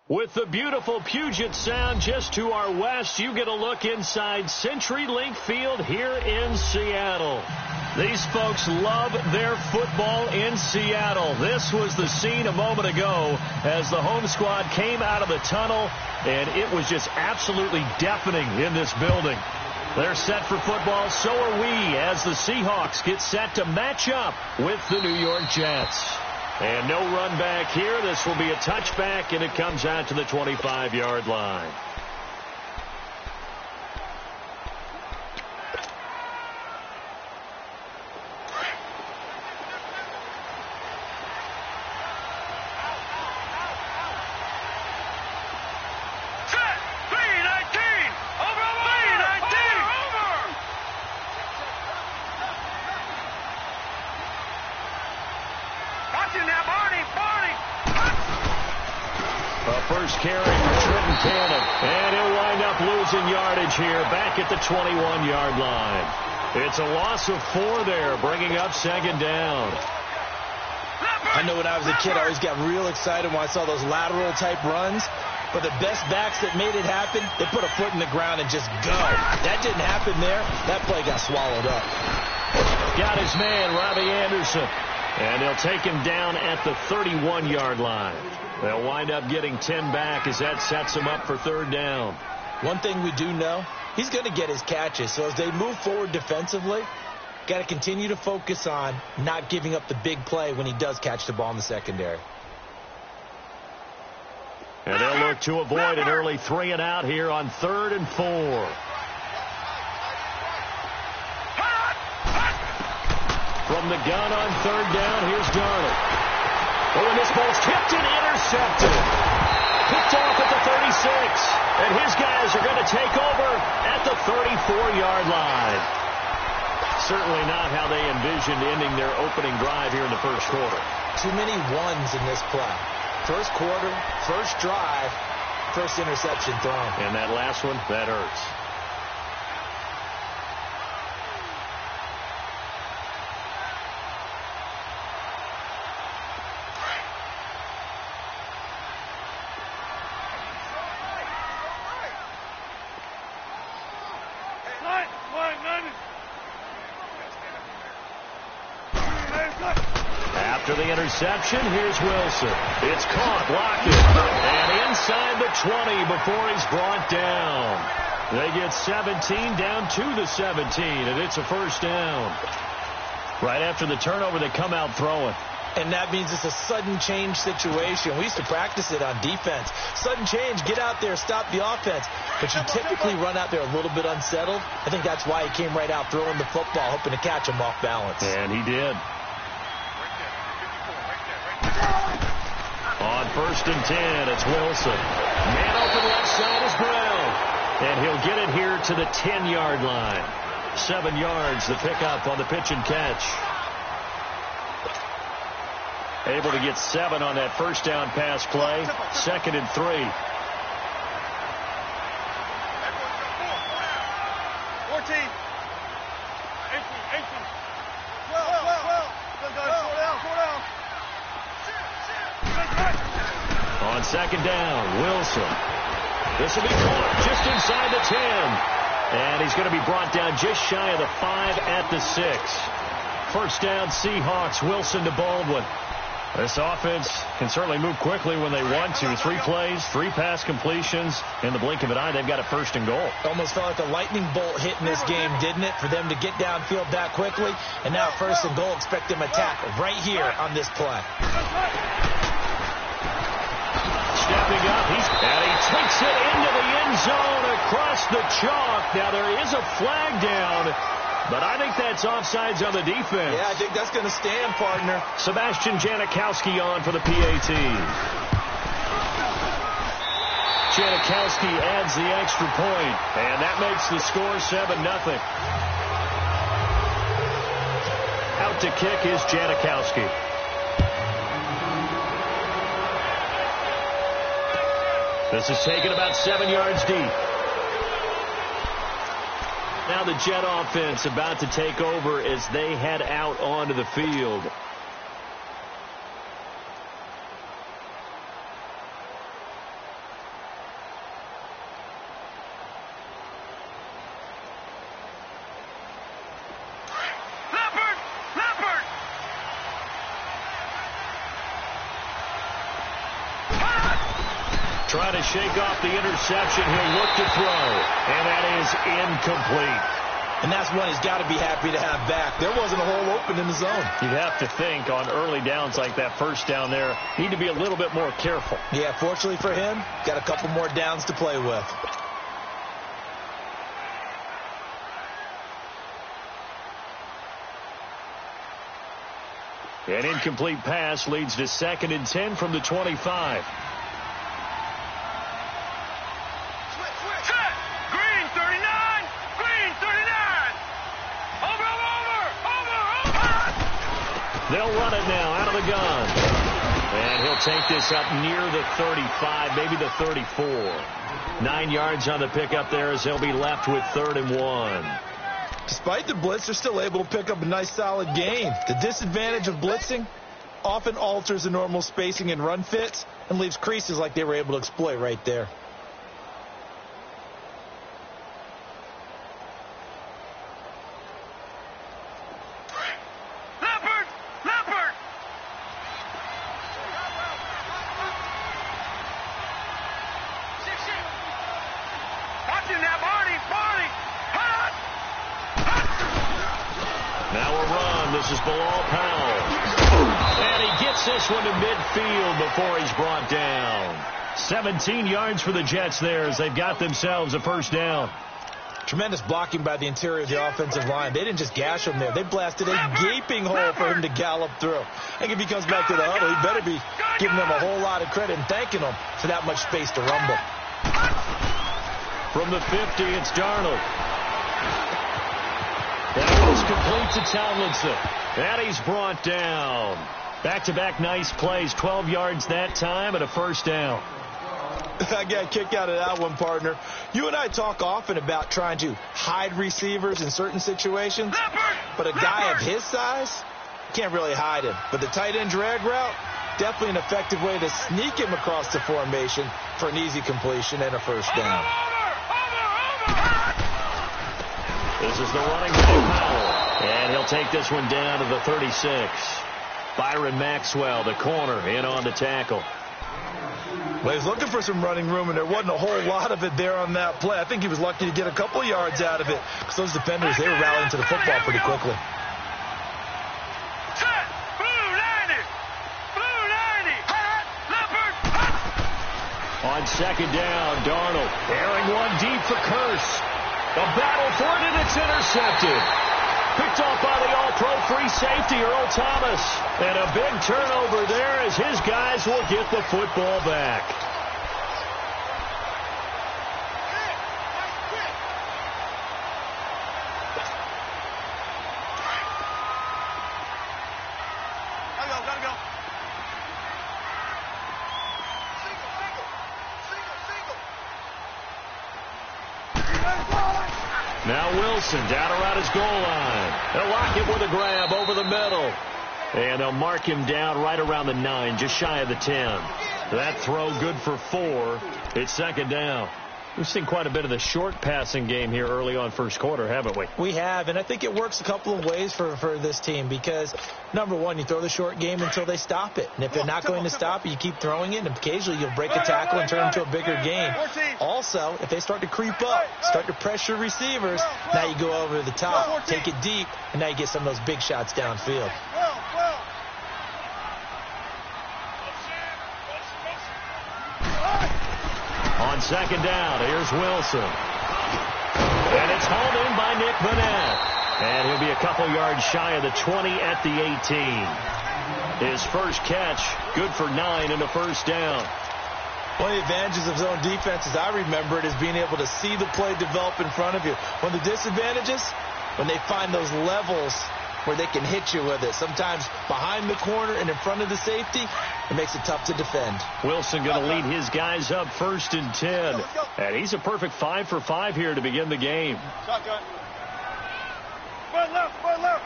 With the beautiful Puget Sound just to our west, you get a look inside CenturyLink Field here in Seattle. These folks love their football in Seattle. This was the scene a moment ago as the home squad came out of the tunnel, and it was just absolutely deafening in this building. They're set for football, so are we, as the Seahawks get set to match up with the New York Jets. And no run back here. This will be a touchback, and it comes out to the 25-yard line. First carry for Trenton Cannon, and he'll wind up losing yardage here back at the 21-yard line. It's a loss of 4 there, bringing up second down. I know when I was a kid, I always got real excited when I saw those lateral-type runs, but the best backs that made it happen, they put a foot in the ground and just go. That didn't happen there. That play got swallowed up. Got his man, Robbie Anderson, and he'll take him down at the 31-yard line. They'll wind up getting 10 back as that sets him up for third down. One thing we do know, he's going to get his catches. So as they move forward defensively, got to continue to focus on not giving up the big play when he does catch the ball in the secondary. And they'll look to avoid an early 3-and-out here on 3rd and 4. From the gun on 3rd down, here's Darnold. Oh, and this ball's tipped and intercepted. Picked off at the 36. And his guys are going to take over at the 34-yard line. Certainly not how they envisioned ending their opening drive here in the first quarter. Too many ones in this play. First quarter, first drive, first interception thrown. And that last one, that hurts. After the interception, here's Wilson. It's caught, Lockett, and inside the 20 before he's brought down. They get 17 down to the 17, and it's a first down. Right after the turnover, they come out throwing. And that means it's a sudden change situation. We used to practice it on defense. Sudden change, get out there, stop the offense. But you typically run out there a little bit unsettled. I think that's why he came right out throwing the football, hoping to catch him off balance. And he did. On 1st and 10, it's Wilson. Man open left side is Brown. And he'll get it here to the 10-yard line. 7 yards, the pickup on the pitch and catch. Able to get 7 on that first down pass play. 2nd and 3. 14. 18. 12. On 2nd down, Wilson. This will be caught just inside the 10. And he's going to be brought down just shy of the 5 at the 6. First down, Seahawks. Wilson to Baldwin. This offense can certainly move quickly when they want to. 3 plays, 3 pass completions. In the blink of an eye, they've got a 1st and goal. Almost felt like a lightning bolt hit in this game, didn't it? For them to get downfield that quickly. And now 1st and goal, expect them to attack right here on this play. Stepping up, and he takes it into the end zone across the chalk. Now there is a flag down, but I think that's offsides on the defense. Yeah, I think that's going to stand, partner. Sebastian Janikowski on for the PAT. Janikowski adds the extra point, and that makes the score 7-0. Out to kick is Janikowski. This is taken about 7 yards deep. Now the Jet offense about to take over as they head out onto the field. trying to shake off the interception. He'll look to throw, and that is incomplete. And that's one he's got to be happy to have back. There wasn't a hole open in the zone. You'd have to think on early downs like that first down there, need to be a little bit more careful. Yeah, fortunately for him, got a couple more downs to play with. An incomplete pass leads to 2nd and 10 from the 25. They'll run it now out of the gun. And he'll take this up near the 35, maybe the 34. 9 yards on the pickup there as he'll be left with 3rd and 1. Despite the blitz, they're still able to pick up a nice solid gain. The disadvantage of blitzing often alters the normal spacing and run fits and leaves creases like they were able to exploit right there. This one to midfield before he's brought down. 17 yards for the Jets there as they've got themselves a first down. Tremendous blocking by the interior of the offensive line. They didn't just gash him there. They blasted a gaping hole for him to gallop through. I think if he comes back to the huddle, he better be giving them a whole lot of credit and thanking them for that much space to rumble. From the 50, it's Darnold. That was complete to Tomlinson. And he's brought down. Back-to-back nice plays, 12 yards that time and a first down. I got a kick out of that one, partner. You and I talk often about trying to hide receivers in certain situations, but a guy of his size can't really hide him. But the tight end drag route, definitely an effective way to sneak him across the formation for an easy completion and a first down. This is the running back, Powell, and he'll take this one down to the 36. Byron Maxwell, the corner, in on the tackle. Well, he's looking for some running room, and there wasn't a whole lot of it there on that play. I think he was lucky to get a couple of yards out of it because those defenders, they were rallying to the football pretty quickly. On 2nd down, Darnold airing one deep for Curse. A battle for it, and it's intercepted. Picked off by the all-pro free safety, Earl Thomas. And a big turnover there as his guys will get the football back. Gotta go. Now Wilson down around his goal line. They'll lock him with a grab over the middle. And they'll mark him down right around the 9, just shy of the 10. That throw good for 4. It's 2nd down. We've seen quite a bit of the short passing game here early on first quarter, haven't we? We have, and I think it works a couple of ways for this team because, number one, you throw the short game until they stop it. And if they're not going to stop it, you keep throwing it, and occasionally you'll break a tackle and turn it into a bigger game. Also, if they start to creep up, start to pressure receivers, now you go over the top, take it deep, and now you get some of those big shots downfield. On 2nd down, here's Wilson. And it's hauled in by Nick Vanette. And he'll be a couple yards shy of the 20 at the 18. His first catch, good for 9 and a first down. One of the advantages of zone defense, as I remember it, is being able to see the play develop in front of you. One of the disadvantages, when they find those levels where they can hit you with it. Sometimes behind the corner and in front of the safety, it makes it tough to defend. Wilson going to lead his guys up 1st and 10. And he's a perfect 5 for 5 here to begin the game. Shotgun. Foot left.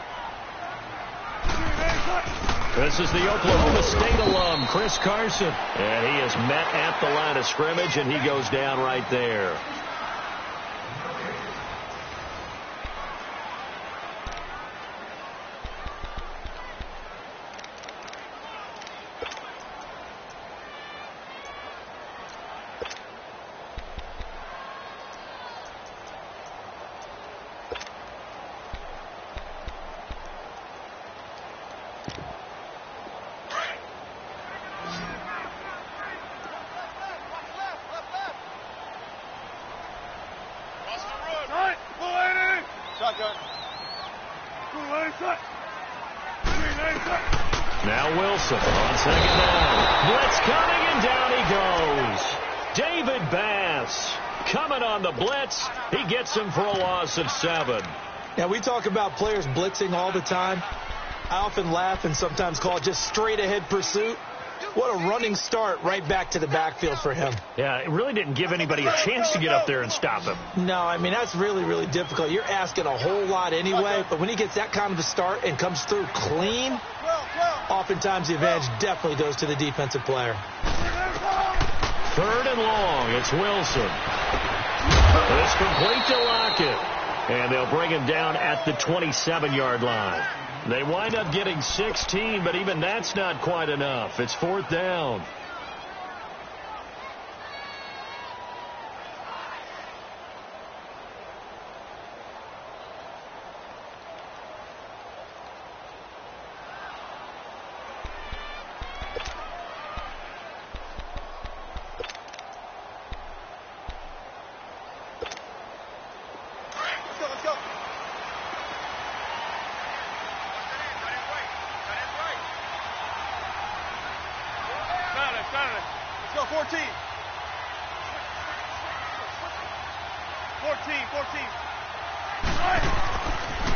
This is the Oklahoma State alum, Chris Carson. And he is met at the line of scrimmage, and he goes down right there. Now Wilson on second down. Blitz coming, and down he goes. David Bass coming on the blitz. He gets him for a loss of 7. Now, we talk about players blitzing all the time. I often laugh and sometimes call it just straight-ahead pursuit. What a running start right back to the backfield for him. Yeah, it really didn't give anybody a chance to get up there and stop him. No, I mean, that's really, really difficult. You're asking a whole lot anyway, but when he gets that kind of a start and comes through clean, oftentimes the advantage definitely goes to the defensive player. 3rd and long. It's Wilson. It's complete to Lockett. And they'll bring him down at the 27-yard line. They wind up getting 16, but even that's not quite enough. It's 4th down.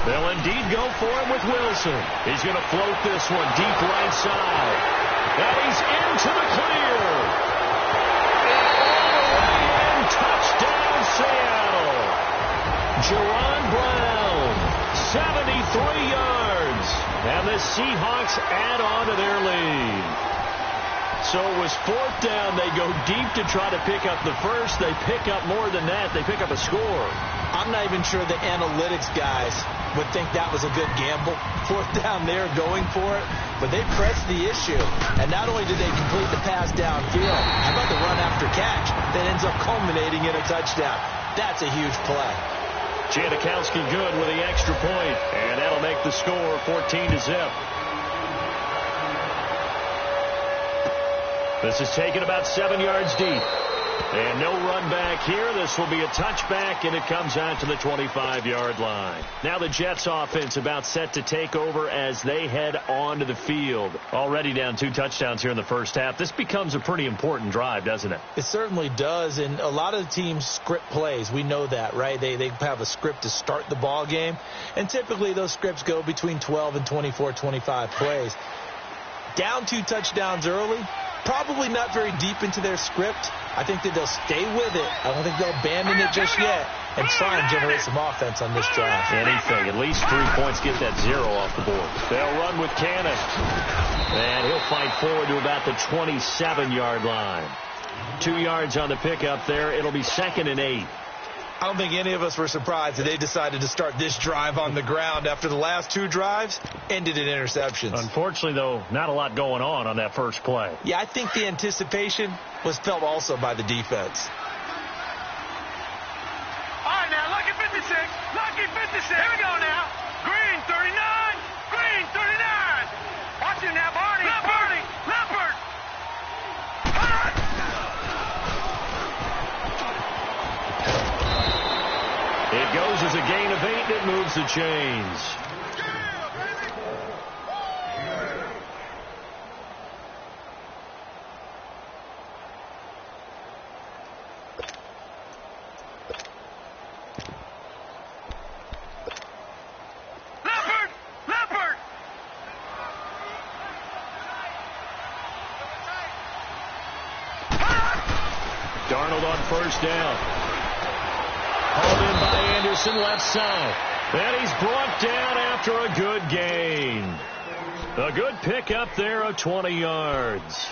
They'll indeed go for him with Wilson. He's going to float this one deep right side. And he's into the clear. And touchdown, Seattle. Jerron Brown, 73 yards. And the Seahawks add on to their lead. So it was 4th down. They go deep to try to pick up the first. They pick up more than that. They pick up a score. I'm not even sure the analytics guys would think that was a good gamble. 4th down there going for it. But they pressed the issue. And not only did they complete the pass downfield, how about the run after catch that ends up culminating in a touchdown? That's a huge play. Janikowski good with the extra point. And that'll make the score 14-0. This is taken about 7 yards deep. And no run back here. This will be a touchback, and it comes out to the 25-yard line. Now the Jets offense about set to take over as they head onto the field. Already down 2 touchdowns here in the first half. This becomes a pretty important drive, doesn't it? It certainly does, and a lot of the teams script plays. We know that, right? They have a script to start the ball game, and typically those scripts go between 12 and 24, 25 plays. Down 2 touchdowns early. Probably not very deep into their script. I think that they'll stay with it. I don't think they'll abandon it just yet and try and generate some offense on this drive. Anything. At least 3 points. Get that 0 off the board. They'll run with Cannon. And he'll fight forward to about the 27-yard line. 2 yards on the pickup there. It'll be 2nd and 8. I don't think any of us were surprised that they decided to start this drive on the ground after the last 2 drives ended in interceptions. Unfortunately, though, not a lot going on that first play. Yeah, I think the anticipation was felt also by the defense. All right, now, lucky 56. Lucky 56. Here we go now. Green, 39. Green, 39. Watch it now, Barney. Leopard. Leopard. It goes as a gain of 8, and it moves the chains. Leopard. Leopard. Darnold on first down. Hauled in by Anderson, left side. And he's brought down after a good gain. A good pickup there of 20 yards.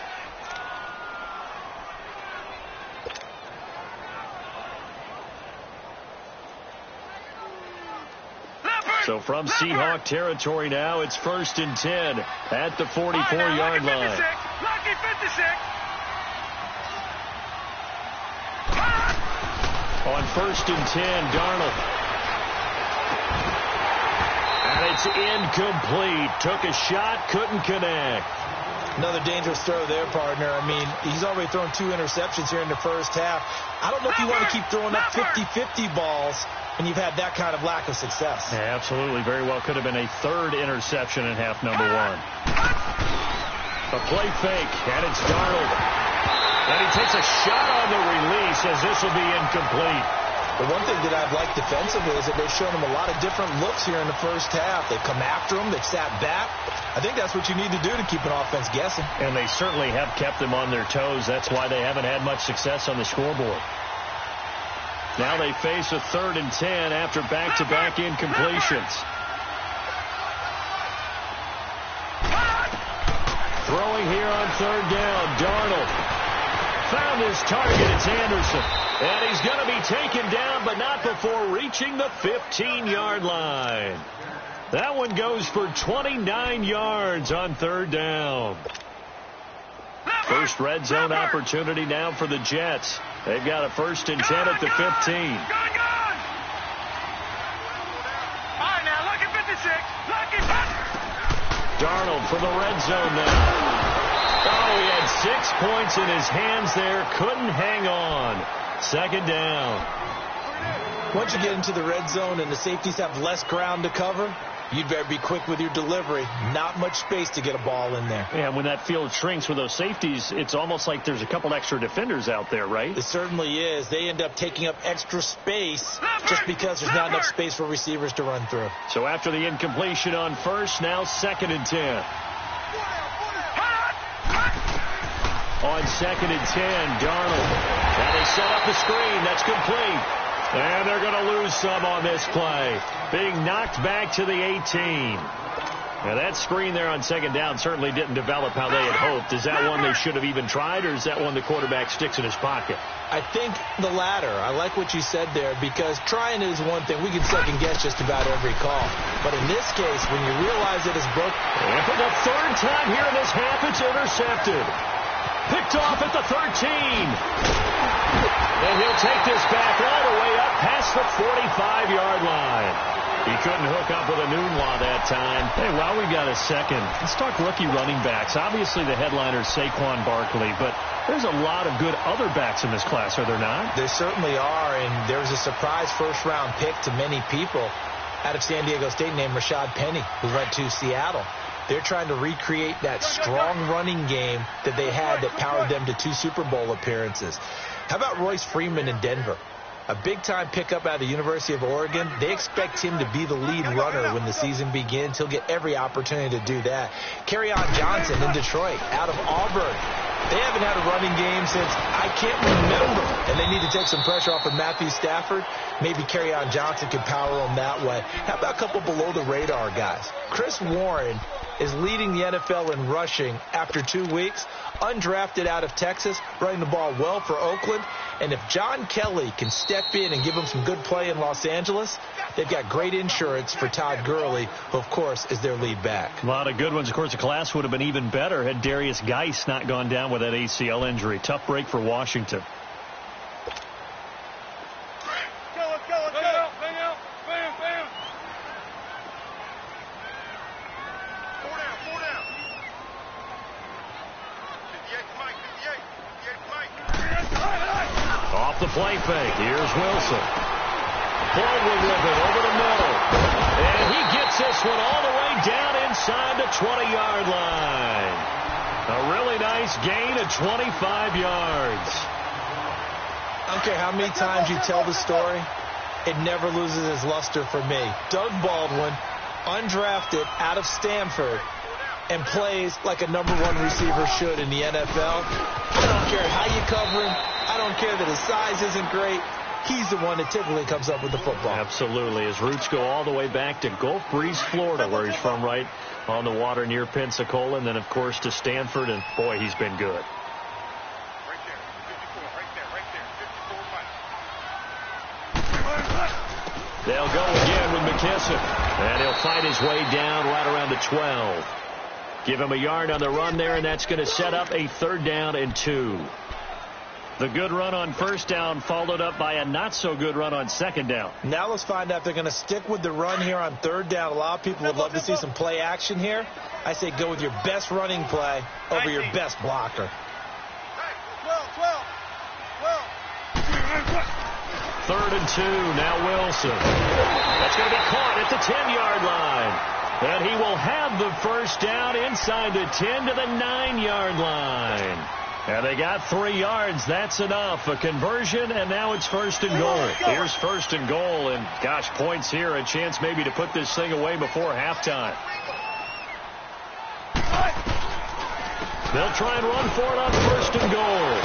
So from Seahawk territory now, it's 1st and 10 at the 44-yard line. Lucky 56. On 1st and 10, Darnold. And it's incomplete. Took a shot, couldn't connect. Another dangerous throw there, partner. I mean, he's already thrown 2 interceptions here in the first half. I don't know if you want to keep throwing up 50-50 balls when you've had that kind of lack of success. Yeah, absolutely. Very well could have been a 3rd interception in half number 1. A play fake, and it's Darnold. And he takes a shot on the release as this will be incomplete. The one thing that I've liked defensively is that they've shown him a lot of different looks here in the first half. They've come after him. They've sat back. I think that's what you need to do to keep an offense guessing. And they certainly have kept them on their toes. That's why they haven't had much success on the scoreboard. Now they face a 3rd and 10 after back-to-back incompletions. Throwing here on 3rd down. Darnold found his target. It's Anderson. And he's going to be taken down, but not before reaching the 15-yard line. That one goes for 29 yards on 3rd down. First red zone opportunity now for the Jets. They've got a 1st and 10 at the 15. All right, now, look at 56. Look at Darnold for the red zone now. Oh, he had 6 points in his hands there. Couldn't hang on. 2nd down. Once you get into the red zone and the safeties have less ground to cover, you'd better be quick with your delivery. Not much space to get a ball in there. And when that field shrinks with those safeties, it's almost like there's a couple extra defenders out there, right? It certainly is. They end up taking up extra space just because there's not enough space for receivers to run through. So after the incompletion on 1st, now 2nd and 10. On 2nd and 10, Darnold. And they set up the screen. That's complete. And they're going to lose some on this play. Being knocked back to the 18. Now that screen there on 2nd down certainly didn't develop how they had hoped. Is that one they should have even tried, or is that one the quarterback sticks in his pocket? I think the latter. I like what you said there, because trying is one thing. We can second guess just about every call. But in this case, when you realize it is broken. And for the 3rd time here in this half, it's intercepted. Picked off at the 13. And he'll take this back all the way up past the 45-yard line. He couldn't hook up with a Nunwa that time. Hey, while we got a second, let's talk rookie running backs. Obviously, the headliner is Saquon Barkley, but there's a lot of good other backs in this class, are there not? There certainly are, and there's a surprise first-round pick to many people out of San Diego State named Rashad Penny, who went to Seattle. They're trying to recreate that strong running game that they had that powered them to 2 Super Bowl appearances. How about Royce Freeman in Denver? A big-time pickup out of the University of Oregon. They expect him to be the lead runner when the season begins. He'll get every opportunity to do that. Kerryon Johnson in Detroit, out of Auburn. They haven't had a running game since I can't remember, and they need to take some pressure off of Matthew Stafford. Maybe Kerryon Johnson can power them that way. How about a couple below-the-radar guys? Chris Warren is leading the NFL in rushing after 2 weeks. Undrafted out of Texas, running the ball well for Oakland. And if John Kelly can step in and give them some good play in Los Angeles, they've got great insurance for Todd Gurley, who, of course, is their lead back. A lot of good ones. Of course, the class would have been even better had Darius Geis not gone down with that ACL injury. Tough break for Washington. Let's go. Bang out. Bam. 4 down. 58 Mike. Off the play fake. Here's Wilson. Forward with it over the middle. And he gets this one all the way down inside the 20-yard line. A really nice gain of 25 yards. I don't care how many times you tell the story, it never loses its luster for me. Doug Baldwin, undrafted out of Stanford, and plays like a number 1 receiver should in the NFL. I don't care how you cover him. I don't care that his size isn't great. He's the one that typically comes up with the football. Absolutely. His roots go all the way back to Gulf Breeze, Florida, where he's from, right on the water near Pensacola, and then, of course, to Stanford, and, boy, he's been good. Right there. 54. Right there. 54 Mike. They'll go again with McKissick, and he'll fight his way down right around the 12. Give him a yard on the run there, and that's going to set up a 3rd down and 2. The good run on first down followed up by a not-so-good run on second down. Now let's find out if they're going to stick with the run here on third down. A lot of people would love to see some play action here. I say go with your best running play over your best blocker. 3rd and 2, now Wilson. That's going to be caught at the 10-yard line. And he will have the first down inside the 10 to the 9-yard line. And they got 3 yards. That's enough. A conversion, and now it's 1st and goal. Here's 1st and goal, and gosh, points here. A chance maybe to put this thing away before halftime. They'll try and run for it on 1st and goal.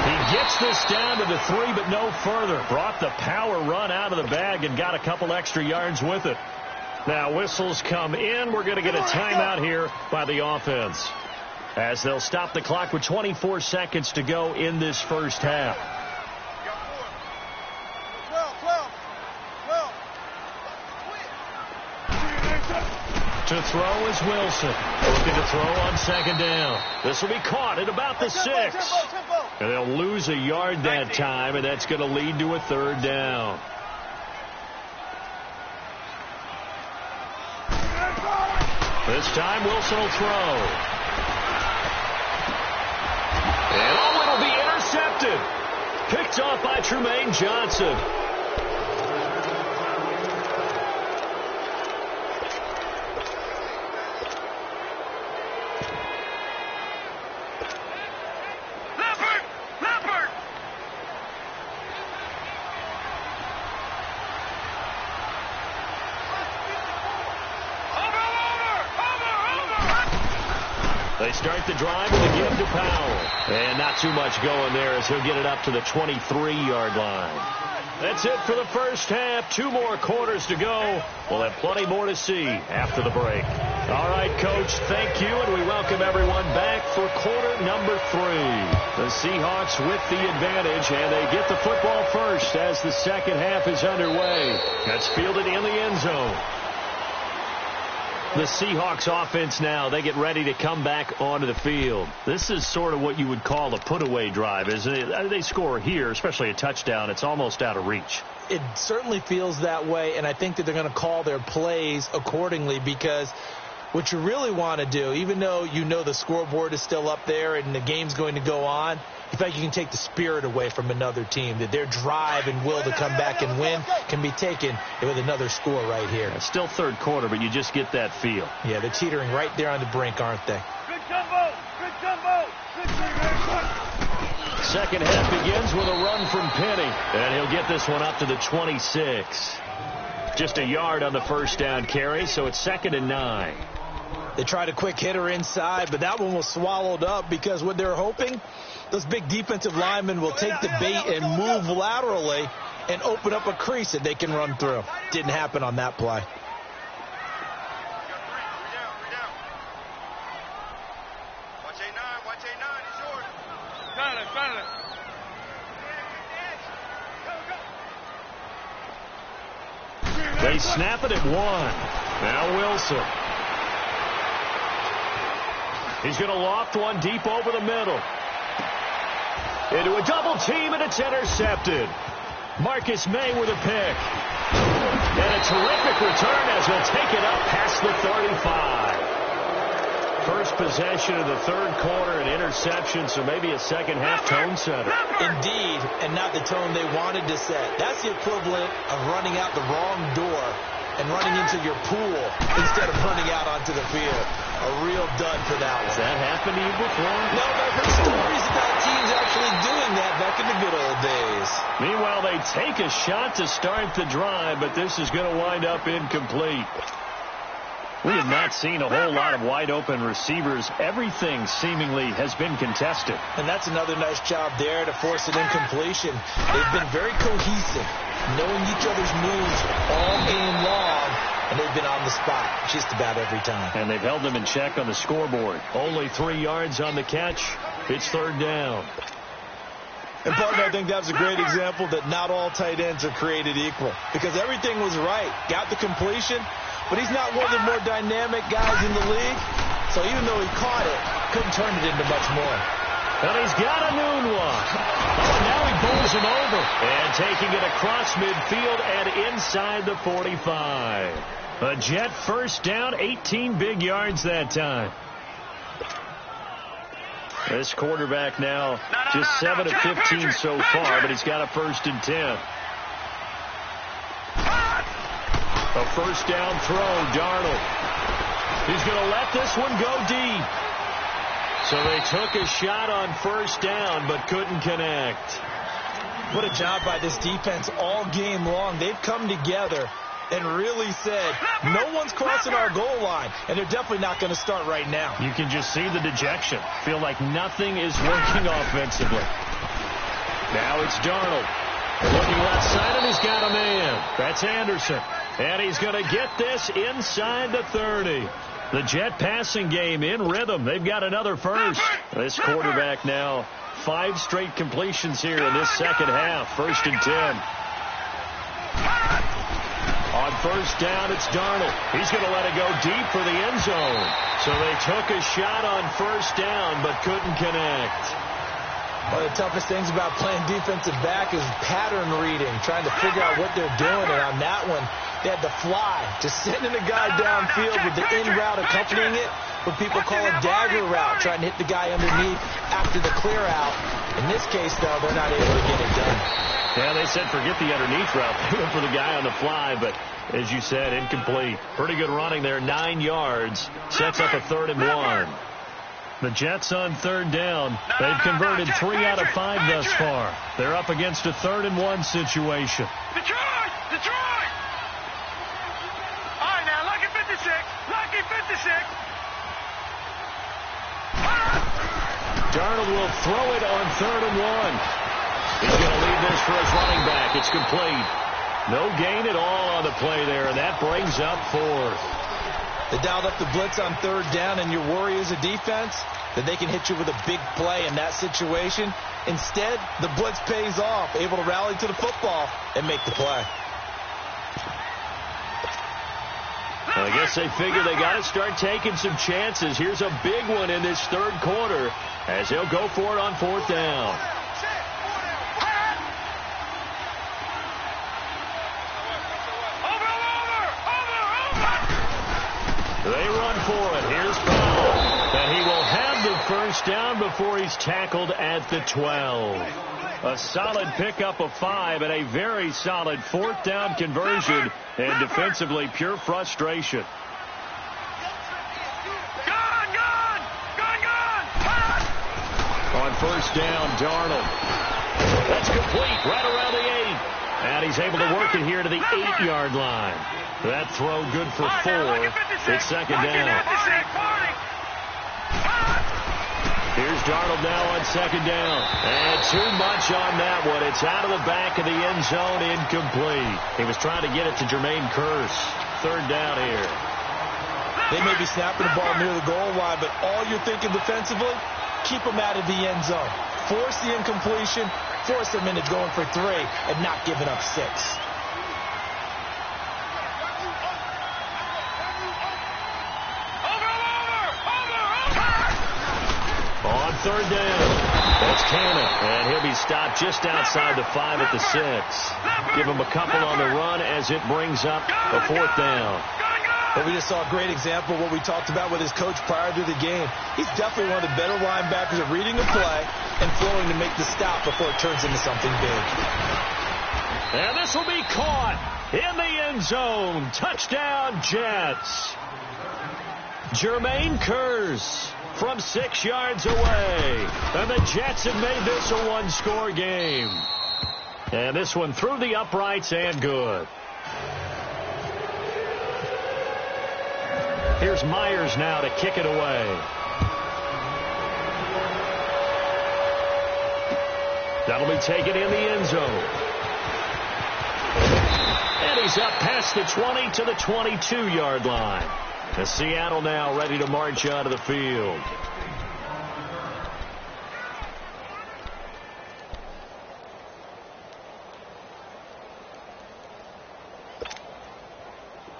He gets this down to the 3, but no further. Brought the power run out of the bag and got a couple extra yards with it. Now whistles come in. We're going to get a timeout here by the offense, as they'll stop the clock with 24 seconds to go in this first half. To throw is Wilson. Looking to throw on 2nd down. This will be caught at about the 6. And they'll lose a yard that time, and that's going to lead to a 3rd down. This time Wilson will throw. And it'll be intercepted. Picked off by Trumaine Johnson. They start the drive with a give to Powell. And not too much going there as he'll get it up to the 23-yard line. That's it for the first half. 2 more quarters to go. We'll have plenty more to see after the break. All right, Coach, thank you, and we welcome everyone back for quarter number 3. The Seahawks with the advantage, and they get the football first as the second half is underway. That's fielded in the end zone. The Seahawks offense now, they get ready to come back onto the field. This is sort of what you would call a put-away drive, isn't it? They score here, especially a touchdown. It's almost out of reach. It certainly feels that way, and I think that they're going to call their plays accordingly, because what you really want to do, even though you know the scoreboard is still up there and the game's going to go on, in fact, you can take the spirit away from another team, that their drive and will to come back and win can be taken with another score right here. It's still third quarter, but you just get that feel. Yeah, they're teetering right there on the brink, aren't they? Good jumbo! Good jumbo! Second half begins with a run from Penny, and he'll get this one up to the 26. Just a yard on the first down carry, so it's 2nd and 9. They tried a quick hitter inside, but that one was swallowed up because what they're hoping, those big defensive linemen will take the bait and move laterally and open up a crease that they can run through. Didn't happen on that play. Watch A9, watch A9, he's yours. They snap it at 1. Now Wilson. He's going to loft one deep over the middle. Into a double team, and it's intercepted. Marcus May with a pick. And a terrific return as he'll take it up past the 35. First possession of the third quarter, an interception, so maybe a second half tone setter. Indeed, and not the tone they wanted to set. That's the equivalent of running out the wrong door and running into your pool instead of running out onto the field. A real dud for that one. Has that happened to you before? No, but I've heard stories about teams actually doing that back in the good old days. Meanwhile, they take a shot to start the drive, but this is going to wind up incomplete. We have not seen a whole lot of wide-open receivers. Everything seemingly has been contested. And that's another nice job there to force an incompletion. They've been very cohesive, knowing each other's moves all game long, and they've been on the spot just about every time. And they've held them in check on the scoreboard. Only 3 yards on the catch. It's third down. And, partner, I think that's a great example that not all tight ends are created equal, because everything was right. Got the completion, but he's not one of the more dynamic guys in the league. So even though he caught it, couldn't turn it into much more. And he's got a noon one. Oh, now he bowls him over. And taking it across midfield and inside the 45. A Jet first down, 18 big yards that time. This quarterback now just 7 of 15 so far, but he's got a 1st and 10. A first down throw, Darnold. He's going to let this one go deep. So they took a shot on 1st down, but couldn't connect. What a job by this defense all game long. They've come together and really said, no one's crossing our goal line, and they're definitely not going to start right now. You can just see the dejection. Feel like nothing is working offensively. Now it's Darnold. Looking left side, and he's got a man. That's Anderson. And he's going to get this inside the 30. The Jet passing game in rhythm. They've got another first. This quarterback now 5 straight completions here in this second half. 1st and 10. On 1st down, it's Darnold. He's going to let it go deep for the end zone. So they took a shot on 1st down, but couldn't connect. One of the toughest things about playing defensive back is pattern reading, trying to figure out what they're doing. And on that one, they had to fly, just sending a guy downfield with the in route accompanying it, what people call a dagger route, trying to hit the guy underneath after the clear out. In this case, though, they're not able to get it done. Yeah, they said forget the underneath route. They went for the guy on the fly, but as you said, incomplete. Pretty good running there, 9 yards. Sets up a 3rd and 1. The Jets on 3rd down. They've converted 3 out of 5 thus far. They're up against a 3rd and 1 situation. Detroit! Detroit! All right, now, lucky 56. Lucky 56. Darnold will throw it on 3rd and 1. He's going to leave this for his running back. It's complete. No gain at all on the play there, and that brings up 4th. They dialed up the blitz on 3rd down, and your worry as a defense that they can hit you with a big play in that situation. Instead, the blitz pays off, able to rally to the football and make the play. I guess they figure they got to start taking some chances. Here's a big one in this 3rd quarter as they'll go for it on 4th down. They run for it. Here's Powell. And he will have the 1st down before he's tackled at the 12. A solid pickup of 5 and a very solid 4th down conversion. And defensively, pure frustration. Gone, gone! Gone, gone! On 1st down, Darnold. That's complete right around the 8. And he's able to work it here to the 8-yard line. That throw good for 4. It's 2nd down. Here's Darnold now on 2nd down. And too much on that one. It's out of the back of the end zone, incomplete. He was trying to get it to Jermaine Kearse. 3rd down here. They may be snapping the ball near the goal line, but all you're thinking defensively, keep them out of the end zone. Force the incompletion, force them into going for 3, and not giving up 6. On 3rd down, that's Cannon, and he'll be stopped just outside the 5 at the 6. Give him a couple on the run as it brings up a 4th down. But we just saw a great example of what we talked about with his coach prior to the game. He's definitely one of the better linebackers at reading a play and flowing to make the stop before it turns into something big. And this will be caught in the end zone. Touchdown, Jets. Jermaine Kearse from 6 yards away. And the Jets have made this a 1-score game. And this one through the uprights and good. Here's Myers now to kick it away. That'll be taken in the end zone. And he's up past the 20 to the 22-yard line. And Seattle now ready to march onto the field.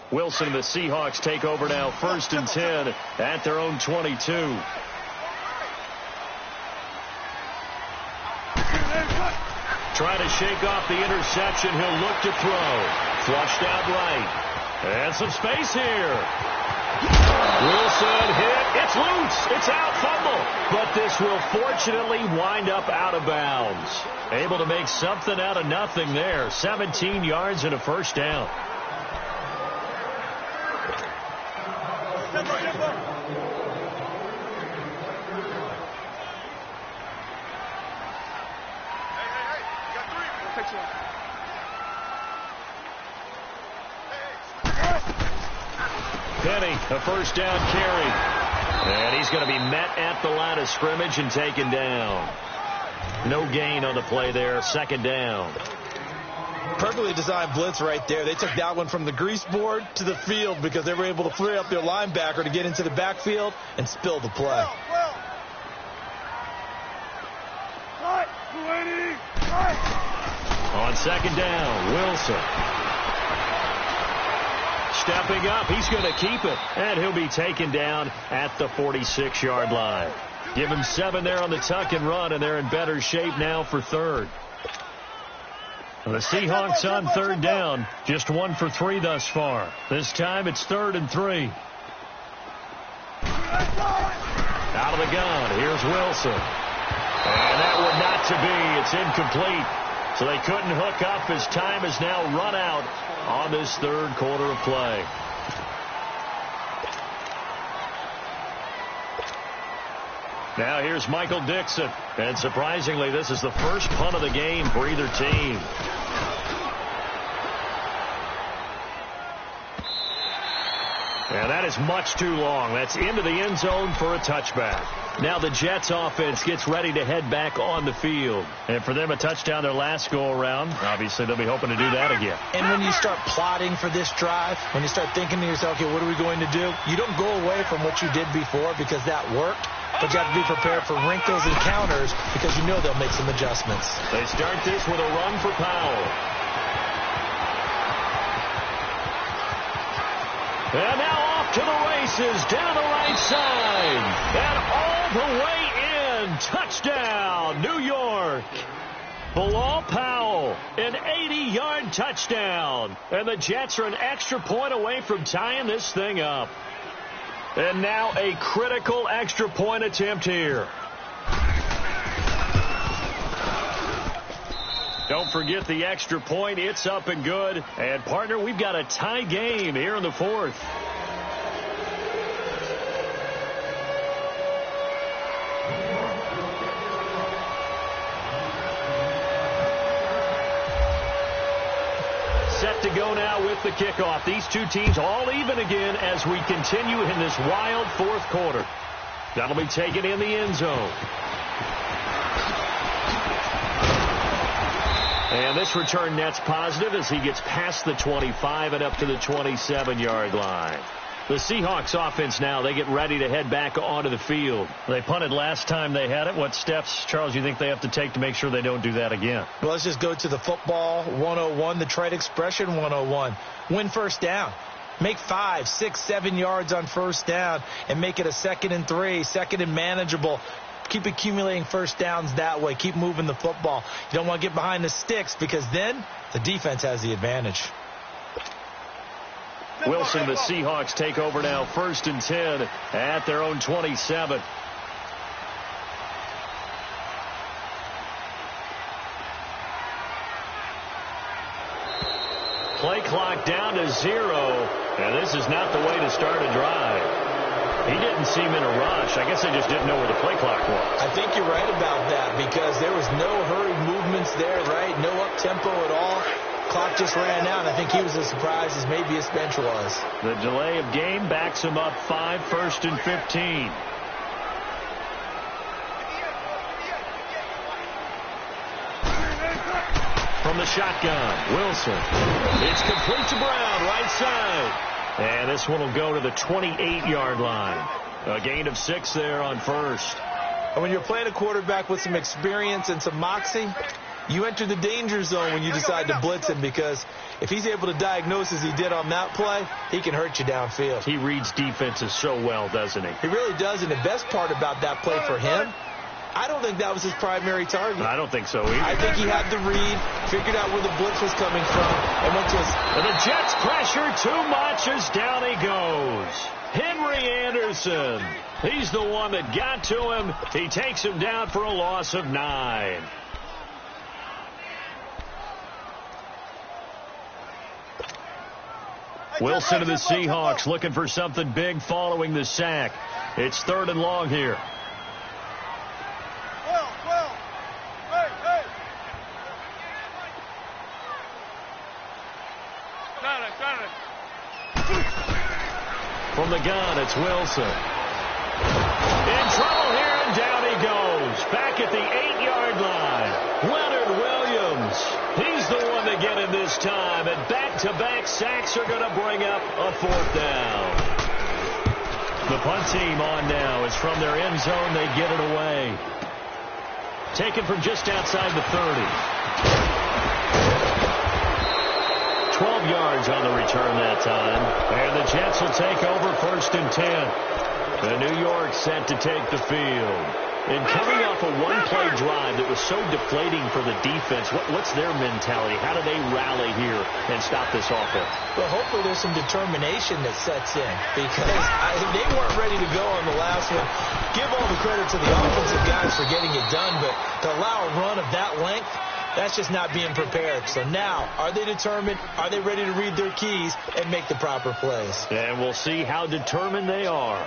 Wilson and the Seahawks take over now, 1st and 10 at their own 22. trying to shake off the interception. He'll look to throw. Flushed out right. And some space here. Wilson hit. It's loose. It's out, fumble. But this will fortunately wind up out of bounds. Able to make something out of nothing there. 17 yards and a first down. Penny, a first down carry. And he's going to be met at the line of scrimmage and taken down. No gain on the play there. Second down. Perfectly designed blitz right there. They took that one from the grease board to the field because they were able to free up their linebacker to get into the backfield and spill the play. On second down, Wilson. Stepping up, he's going to keep it. And he'll be taken down at the 46-yard line. Give him 7 there on the tuck and run, and they're in better shape now for third. The Seahawks on third down, just 1 for 3 thus far. This time it's 3rd and 3. Out of the gun, here's Wilson. And that one not to be. It's incomplete. So they couldn't hook up as time is now run out on this third quarter of play. Now here's Michael Dixon. And surprisingly, this is the first punt of the game for either team. And that is much too long. That's into the end zone for a touchback. Now the Jets offense gets ready to head back on the field. And for them, a touchdown their last go-around. Obviously, they'll be hoping to do that again. And when you start plotting for this drive, when you start thinking to yourself, okay, what are we going to do? You don't go away from what you did before because that worked. But you have to be prepared for wrinkles and counters because you know they'll make some adjustments. They start this with a run for Powell. And now off to the races, down the right side. And all the way in. Touchdown, New York. Bilal Powell, an 80-yard touchdown. And the Jets are an extra point away from tying this thing up. And now a critical extra point attempt here. Don't forget the extra point. It's up and good. And, partner, we've got a tie game here in the fourth. Set to go now with the kickoff. These two teams all even again as we continue in this wild fourth quarter. That'll be taken in the end zone. And this return net's positive as he gets past the 25 and up to the 27-yard line. The Seahawks offense now, they get ready to head back onto the field. They punted last time they had it. What steps, Charles, you think they have to take to make sure they don't do that again? Well, let's just go to the football 101, the trade expression 101. Win first down. Make 5, 6, 7 yards on first down and make it a 2nd and 3, 2nd and manageable. Keep accumulating first downs that way. Keep moving the football. You don't want to get behind the sticks because then the defense has the advantage. Wilson, the Seahawks take over now, 1st and 10 at their own 27. Play clock down to 0, and this is not the way to start a drive. He didn't seem in a rush. I guess they just didn't know where the play clock was. I think you're right about that because there was no hurried movements there, right? No up-tempo at all. Clock just ran out. I think he was as surprised as maybe his bench was. The delay of game backs him up 5, 1st and 15. From the shotgun, Wilson. It's complete to Brown, right side. And this one will go to the 28-yard line. A gain of 6 there on first. And when you're playing a quarterback with some experience and some moxie, you enter the danger zone when you decide to blitz him because if he's able to diagnose as he did on that play, he can hurt you downfield. He reads defenses so well, doesn't he? He really does, and the best part about that play for him, I don't think that was his primary target. I don't think so either. I think he had the read, figured out where the blitz was coming from, and went to his... And the Jets pressure too much as down he goes. Henry Anderson. He's the one that got to him. He takes him down for a loss of 9. Wilson of the Seahawks looking for something big following the sack. It's 3rd and long here. From the gun, it's Wilson. In trouble here, and down he goes. Back at the 8-yard line. Leonard Williams. He's the one to get him this time. And back-to-back sacks are going to bring up a 4th down. The punt team on now is from their end zone. They get it away. Taken from just outside the 30. 12 yards on the return that time. And the Jets will take over 1st and 10. And New York set to take the field. And coming off a one-play drive that was so deflating for the defense, what's their mentality? How do they rally here and stop this offense? Well, hopefully there's some determination that sets in, because they weren't ready to go on the last one. Give all the credit to the offensive guys for getting it done, but to allow a run of that length, that's just not being prepared. So now, are they determined? Are they ready to read their keys and make the proper plays? And we'll see how determined they are.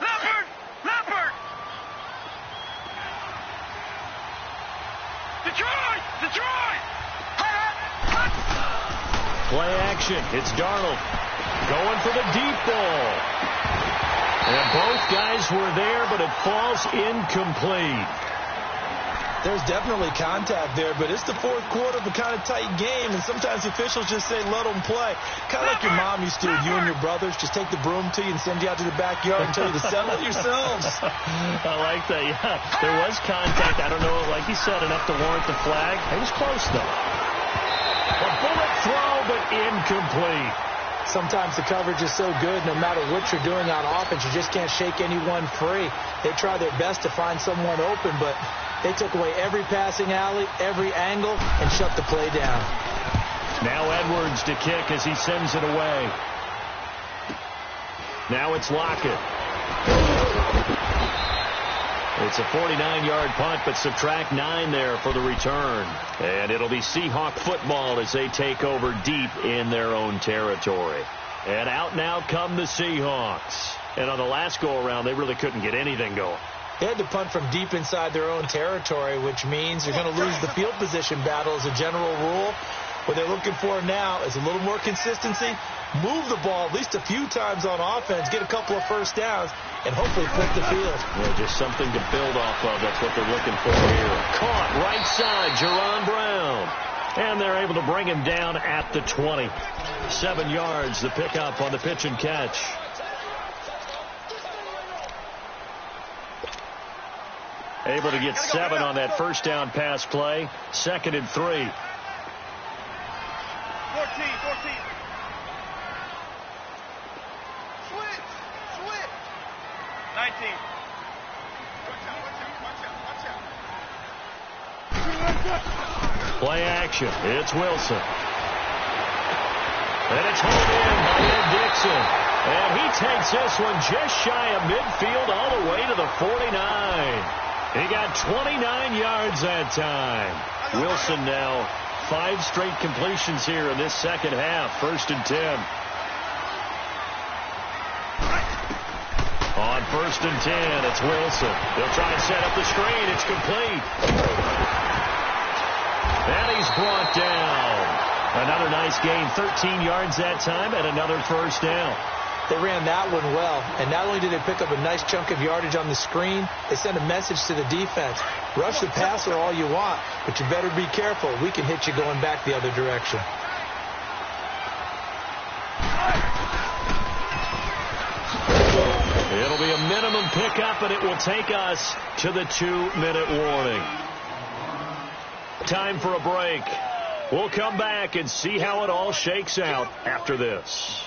Leopard! Detroit! Play action. It's Darnold going for the deep ball. And both guys were there, but it falls incomplete. There's definitely contact there, but it's the 4th quarter of a kind of tight game, and sometimes officials just say, let them play. Kind of like your mom used to with you and your brothers. Just take the broom to you and send you out to the backyard and tell you to settle it yourselves. I like that, yeah. There was contact. I don't know, like you said, enough to warrant the flag. It was close, though. A bullet throw, but incomplete. Sometimes the coverage is so good, no matter what you're doing on offense, you just can't shake anyone free. They try their best to find someone open, but they took away every passing alley, every angle, and shut the play down. Now Edwards to kick as he sends it away. Now it's Lockett. It's a 49-yard punt, but subtract 9 there for the return. And it'll be Seahawk football as they take over deep in their own territory. And out now come the Seahawks. And on the last go-around, they really couldn't get anything going. They had to punt from deep inside their own territory, which means you're going to lose the field position battle as a general rule. What they're looking for now is a little more consistency, move the ball at least a few times on offense, get a couple of first downs, and hopefully flip the field. Yeah, just something to build off of. That's what they're looking for here. Caught right side, Jerron Brown. And they're able to bring him down at the 20. 7 yards, the pickup on the pitch and catch. Able to get 7 on that first down pass play. 2nd and 3. 14. 19. Play action. It's Wilson. And it's hauled in by Ed Dixon. And he takes this one just shy of midfield all the way to the 49. He got 29 yards that time. Wilson now 5 straight completions here in this second half. 1st and 10. On 1st and 10, it's Wilson. They'll try and set up the screen. It's complete. And he's brought down. Another nice gain. 13 yards that time and another first down. They ran that one well, and not only did they pick up a nice chunk of yardage on the screen, they sent a message to the defense. Rush the passer all you want, but you better be careful. We can hit you going back the other direction. It'll be a minimum pickup, and it will take us to the 2-minute warning. Time for a break. We'll come back and see how it all shakes out after this.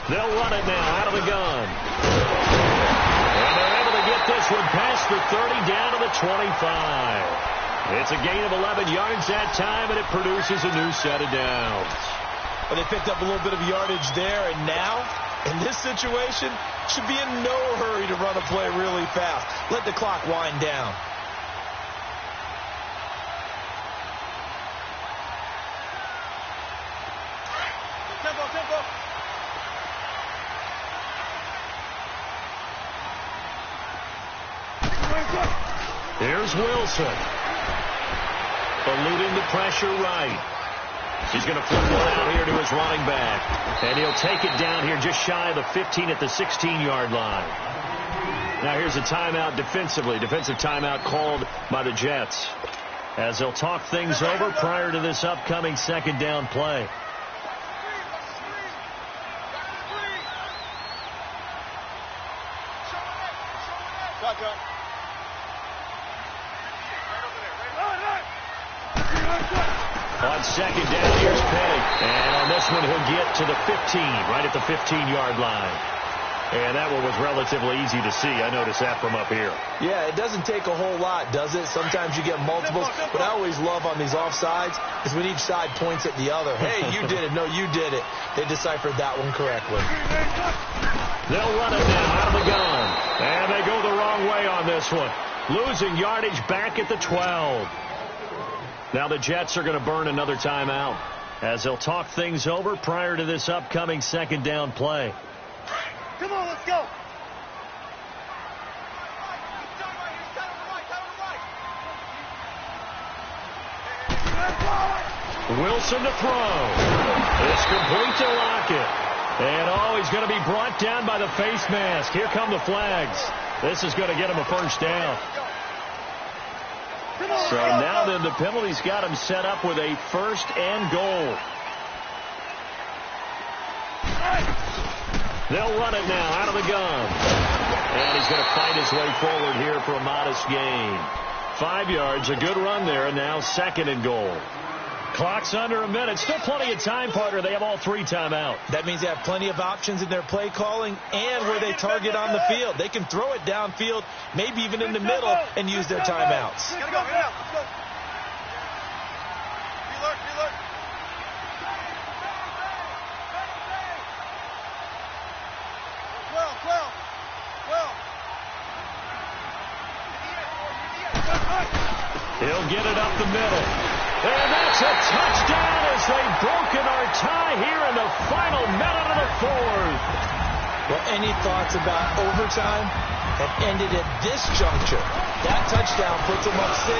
They'll run it now out of the gun. And they're able to get this one past the 30 down to the 25. It's a gain of 11 yards that time, and it produces a new set of downs. Well, they picked up a little bit of yardage there, and now, in this situation, should be in no hurry to run a play really fast. Let the clock wind down. Tempo. Here's Wilson. Eluding the pressure right. He's going to flip one out here to his running back. And he'll take it down here just shy of the 15 at the 16-yard line. Now here's a timeout defensively. Defensive timeout called by the Jets, as they'll talk things over prior to this upcoming second down play. On second down, here's Petty. And on this one, he'll get to the 15, right at the 15-yard line. And that one was relatively easy to see. I noticed that from up here. Yeah, it doesn't take a whole lot, does it? Sometimes you get multiples. What I always love on these offsides is when each side points at the other. Hey, you did it. No, you did it. They deciphered that one correctly. They'll run it now out of the gun. And they go the wrong way on this one. Losing yardage back at the 12. Now the Jets are going to burn another timeout, as they'll talk things over prior to this upcoming second down play. Come on, let's go. Wilson to throw. It's complete to Lockett. And he's going to be brought down by the face mask. Here come the flags. This is going to get him a first down. So now then the penalty's got him set up with a first and goal. They'll run it now out of the gun. And he's going to fight his way forward here for a modest gain. 5 yards, a good run there, and now second and goal. Clock's under a minute. Still plenty of time, partner. They have all 3 timeouts. That means they have plenty of options in their play calling and where they target on the field. They can throw it downfield, maybe even in the middle, and use their timeouts. Gotta go, get out. Let's go. Reload. He'll get it up the middle. And that's a touchdown as they've broken our tie here in the final minute of the fourth. Well, any thoughts about overtime have ended at this juncture? That touchdown puts them up 6.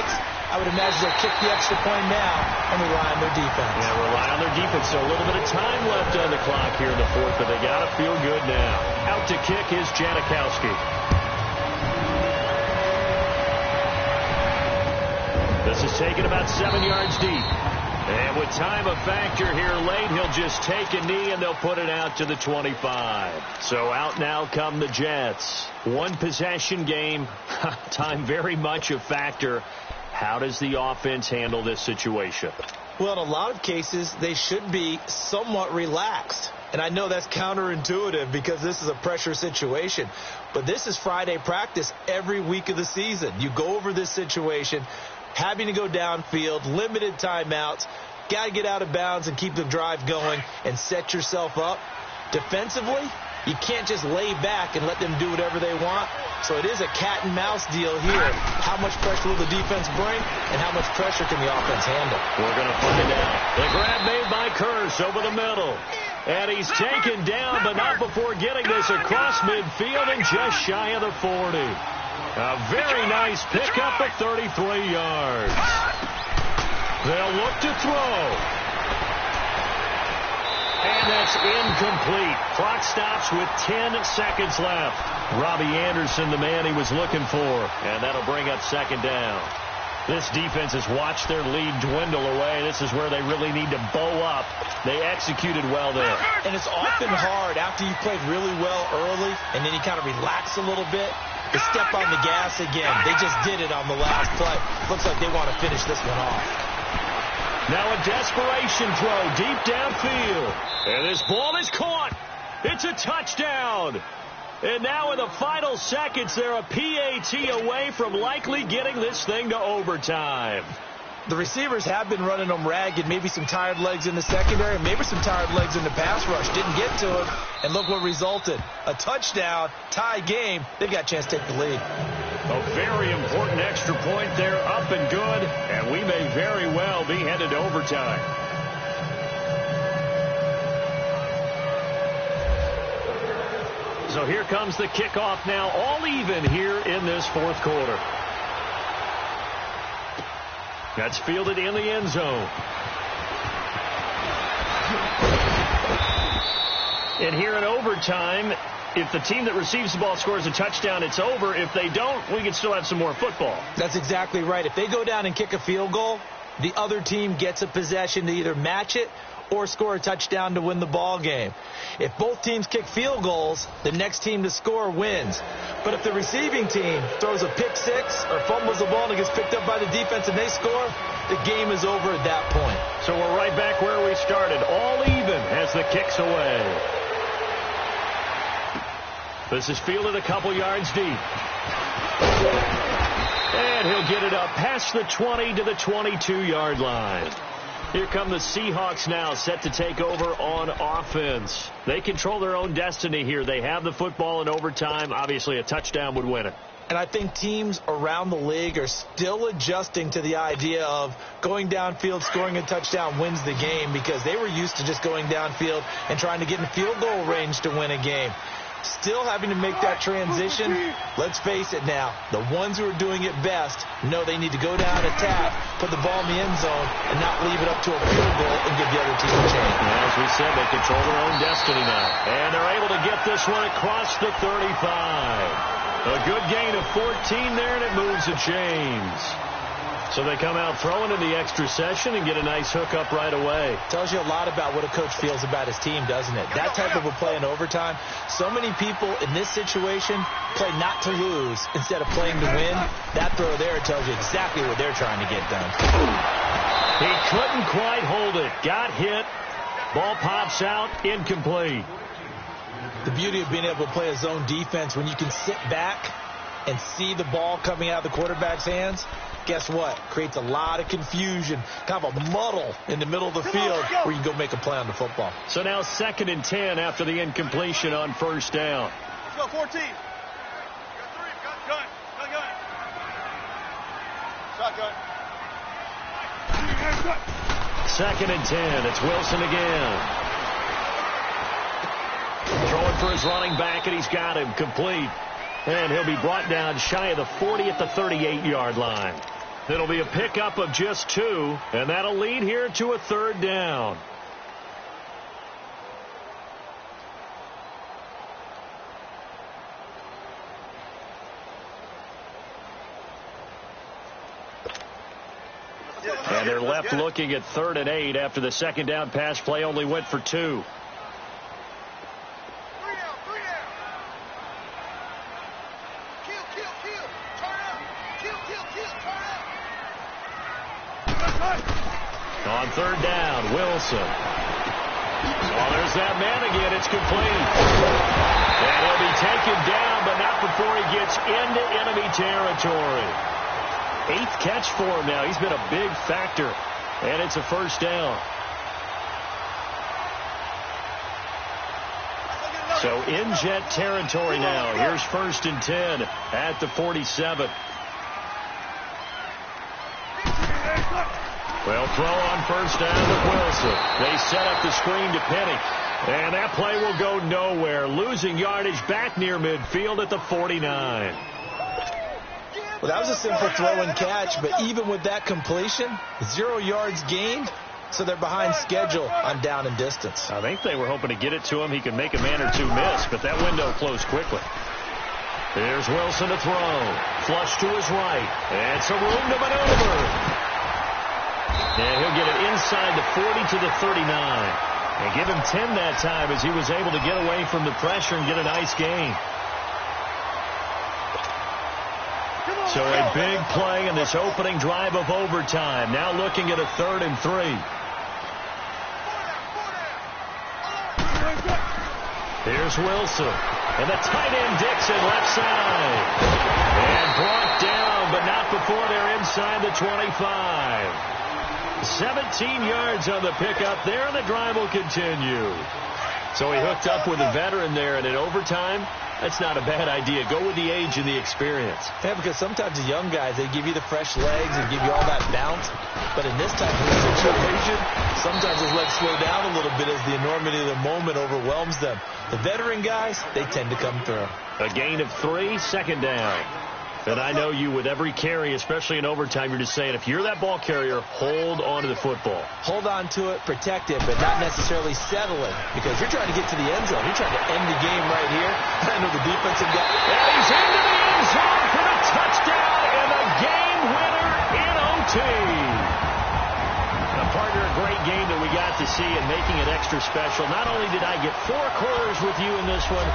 I would imagine they'll kick the extra point now and rely on their defense. Yeah, rely on their defense. So a little bit of time left on the clock here in the fourth, but they got to feel good now. Out to kick is Janikowski. This is taken about 7 yards deep. And with time a factor here late, he'll just take a knee and they'll put it out to the 25. So out now come the Jets. One possession game. Time very much a factor. How does the offense handle this situation? Well, in a lot of cases, they should be somewhat relaxed. And I know that's counterintuitive because this is a pressure situation. But this is Friday practice every week of the season. You go over this situation, having to go downfield, limited timeouts, got to get out of bounds and keep the drive going and set yourself up. Defensively, you can't just lay back and let them do whatever they want. So it is a cat and mouse deal here. How much pressure will the defense bring and how much pressure can the offense handle? We're going to find out. The grab made by Kearse over the middle. And he's taken down, but not before getting this across midfield and just shy of the 40. A very nice pickup at 33 yards. They'll look to throw. And that's incomplete. Clock stops with 10 seconds left. Robbie Anderson, the man he was looking for. And that'll bring up second down. This defense has watched their lead dwindle away. This is where they really need to bow up. They executed well there. And it's often hard after you played really well early and then you kind of relax a little bit to step on the gas again. They just did it on the last play. Looks like they want to finish this one off. Now a desperation throw deep downfield. And this ball is caught. It's a touchdown. And now in the final seconds, they're a PAT away from likely getting this thing to overtime. The receivers have been running them ragged, maybe some tired legs in the secondary, maybe some tired legs in the pass rush. Didn't get to him, and look what resulted. A touchdown, tie game. They've got a chance to take the lead. A very important extra point there, up and good, and we may very well be headed to overtime. So here comes the kickoff now, all even here in this fourth quarter. That's fielded in the end zone. And here in overtime, if the team that receives the ball scores a touchdown, it's over. If they don't, we can still have some more football. That's exactly right. If they go down and kick a field goal, the other team gets a possession to either match it or score a touchdown to win the ball game. If both teams kick field goals, the next team to score wins. But if the receiving team throws a pick six or fumbles the ball and it gets picked up by the defense and they score, the game is over at that point. So we're right back where we started, all even as the kick's away. This is fielded a couple yards deep. And he'll get it up past the 20 to the 22-yard line. Here come the Seahawks now, set to take over on offense. They control their own destiny here. They have the football in overtime. Obviously, a touchdown would win it. And I think teams around the league are still adjusting to the idea of going downfield, scoring a touchdown wins the game, because they were used to just going downfield and trying to get in field goal range to win a game. Still having to make that transition. Let's face it now, the ones who are doing it best know they need to go down, attack, put the ball in the end zone, and not leave it up to a field goal and give the other team a chance. As we said, they control their own destiny now. And they're able to get this one across the 35. A good gain of 14 there, and it moves the chains. So they come out throwing in the extra session and get a nice hook up right away. Tells you a lot about what a coach feels about his team, doesn't it? That type of a play in overtime. So many people in this situation play not to lose instead of playing to win. That throw there tells you exactly what they're trying to get done. He couldn't quite hold it. Got hit. Ball pops out. Incomplete. The beauty of being able to play a zone defense when you can sit back and see the ball coming out of the quarterback's hands, guess what? Creates a lot of confusion, kind of a muddle in the middle of the field where you can go make a play on the football. So now 2nd and 10 after the incompletion on first down. Let's go, 14. Gun. Shotgun. 2nd and 10. It's Wilson again. Throwing for his running back, and he's got him complete. And he'll be brought down shy of the 40 at the 38-yard line. It'll be a pickup of just 2, and that'll lead here to a 3rd down. And they're left looking at 3rd and 8 after the 2nd down pass play only went for 2. On 3rd down, Wilson. Oh, there's that man again. It's complete. And he'll be taken down, but not before he gets into enemy territory. 8th catch for him now. He's been a big factor. And it's a 1st down. So in jet territory now. Here's 1st and 10 at the 47. Well, throw on 1st down to Wilson. They set up the screen to Penny. And that play will go nowhere. Losing yardage back near midfield at the 49. Well, that was a simple throw and catch, but even with that completion, 0 yards gained, so they're behind schedule on down and distance. I think they were hoping to get it to him. He could make a man or two miss, but that window closed quickly. Here's Wilson to throw. Flush to his right. And some room to maneuver. And he'll get it inside the 40 to the 39. And give him 10 that time as he was able to get away from the pressure and get a nice gain. So a big play in this opening drive of overtime. Now looking at a 3rd and 3. Here's Wilson. And the tight end Dixon left side. And brought down, but not before they're inside the 25. 17 yards on the pickup there, and the drive will continue. So he hooked up with a veteran there, and in overtime, that's not a bad idea. Go with the age and the experience. Yeah, because sometimes the young guys, they give you the fresh legs and give you all that bounce. But in this type of situation, sometimes his legs slow down a little bit as the enormity of the moment overwhelms them. The veteran guys, they tend to come through. A gain of 3, second down. And I know you with every carry, especially in overtime, you're just saying, if you're that ball carrier, hold on to the football. Hold on to it, protect it, but not necessarily settle it, because you're trying to get to the end zone. You're trying to end the game right here. I know the defensive guy. And he's into the end zone for the touchdown and the game winner in OT. A partner, a great game that we got to see and making it extra special. Not only did I get 4 quarters with you in this one,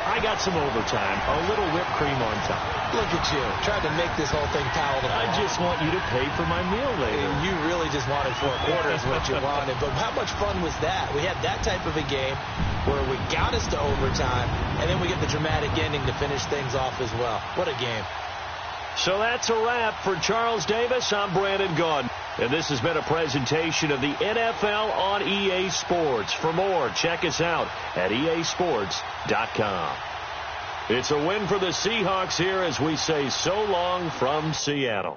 I got some overtime, a little whipped cream on top. Look at you, trying to make this whole thing palatable. I just want you to pay for my meal later. And you really just wanted 4 quarters, what you wanted. But how much fun was that? We had that type of a game where we got us to overtime, and then we get the dramatic ending to finish things off as well. What a game. So that's a wrap for Charles Davis. I'm Brandon Gaudin. And this has been a presentation of the NFL on EA Sports. For more, check us out at easports.com. It's a win for the Seahawks here as we say so long from Seattle.